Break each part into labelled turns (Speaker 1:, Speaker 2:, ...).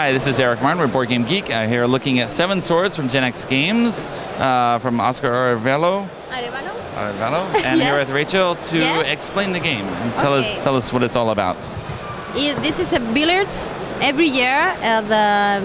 Speaker 1: Hi, this is Eric Martin. We're Board Game Geek here looking at 7 Swords from Gen X Games from Oscar Arevalo. And
Speaker 2: Yes.
Speaker 1: here with Rachel to
Speaker 2: Yes.
Speaker 1: explain the game and
Speaker 2: Okay.
Speaker 1: tell us what it's all about.
Speaker 2: This is a billiards. Every year, the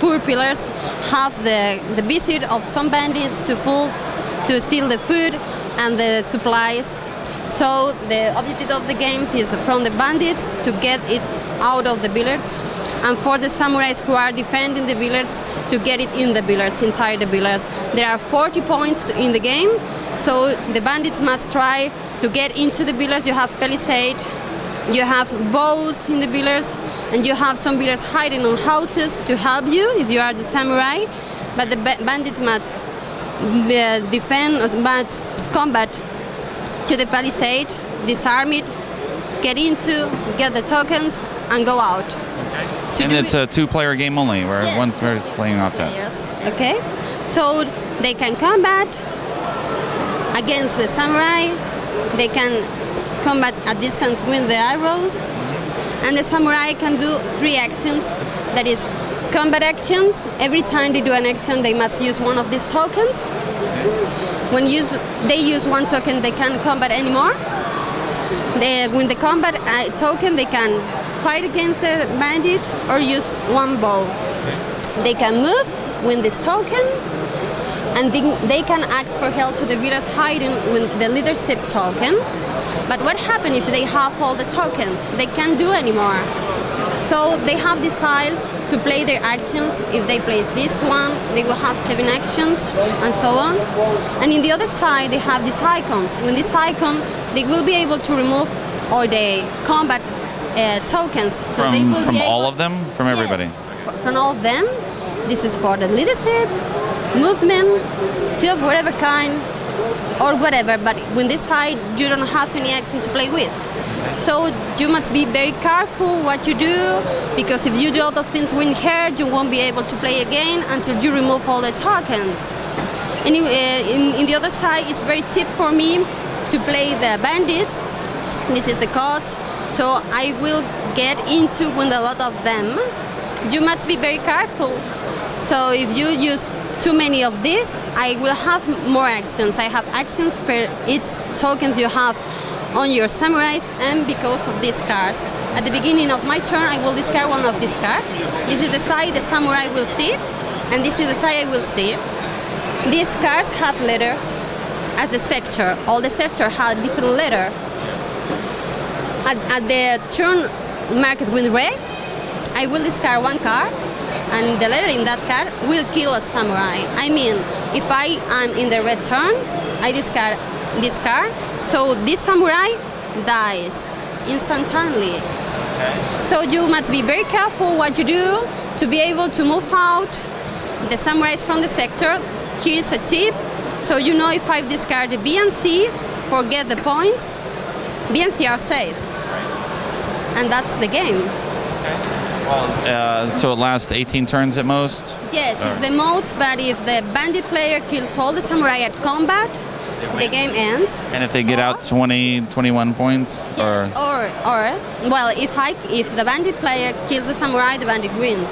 Speaker 2: poor pillars have the visit of some bandits to steal the food and the supplies. So the objective of the games is from the bandits to get it out of the billiards, and for the samurais who are defending the billiards to get it in the billiards, inside the billiards. There are 40 points in the game, so the bandits must try to get into the billiards. You have palisade, you have bows in the billiards, and you have some billiards hiding on houses to help you if you are the samurai. But the bandits must defend, must combat to the palisade, disarm it, get into, get the tokens, and go out.
Speaker 1: And it's a 2-player game only, where
Speaker 2: Yes,
Speaker 1: one player is playing off that.
Speaker 2: players. Okay, so they can combat against the samurai. They can combat at distance with the arrows, and the samurai can do 3 actions. That is, combat actions. Every time they do an action, they must use one of these tokens. When they use 1 token, they can't combat anymore. With the combat token, they can fight against the bandit or use 1 bow. They can move with this token, and they can ask for help to the villagers hiding with the leadership token. But what happens if they have all the tokens? They can't do anymore. So they have these tiles to play their actions. If they place this one, they will have 7 actions, and so on. And in the other side, they have these icons. With this icon, they will be able to remove all the combat tokens. So they will
Speaker 1: From
Speaker 2: be
Speaker 1: all
Speaker 2: able,
Speaker 1: of them? From everybody?
Speaker 2: Yes, from all of them. This is for the leadership, movement, 2 of whatever kind, or whatever. But with this side, you don't have any action to play with. So you must be very careful what you do, because if you do all the things with her, you won't be able to play again until you remove all the tokens. In the other side, it's very cheap for me to play the bandits. This is the cards, so I will get into with a lot of them. You must be very careful. So if you use too many of these, I will have more actions. I have actions per each tokens you have on your samurais, and because of these cards. At the beginning of my turn, I will discard 1 of these cards. This is the side the samurai will see, and this is the side I will see. These cards have letters as the sector. All the sector have different letter. At the turn marked with red, I will discard 1 card, and the letter in that card will kill a samurai. I mean, if I am in the red turn, I discard this card, so this samurai dies instantaneously.
Speaker 1: Okay.
Speaker 2: So you must be very careful what you do to be able to move out the samurais from the sector. Here is a tip, so you know if I discard the B and C, forget the points. B and C are safe, and that's the game.
Speaker 1: So it lasts 18 turns at most?
Speaker 2: Yes, it's the most, but if the bandit player kills all the samurai at combat, the game ends.
Speaker 1: And if they get out 20, 21 points?
Speaker 2: Yes, or well, if the bandit player kills the samurai, the bandit wins.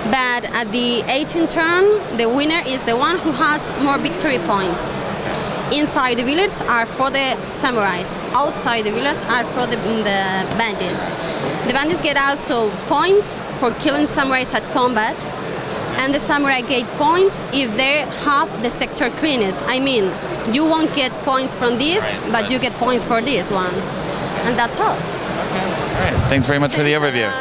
Speaker 2: But at the 18th turn, the winner is the one who has more victory points. Inside the villages are for the samurais. Outside the villages are for the bandits. The bandits get also points for killing samurais at combat, and the samurai get points if they have the sector cleaned. I mean, you won't get points from this, but you get points for this one. And that's all.
Speaker 1: Okay. All right. Thanks very much for the overview.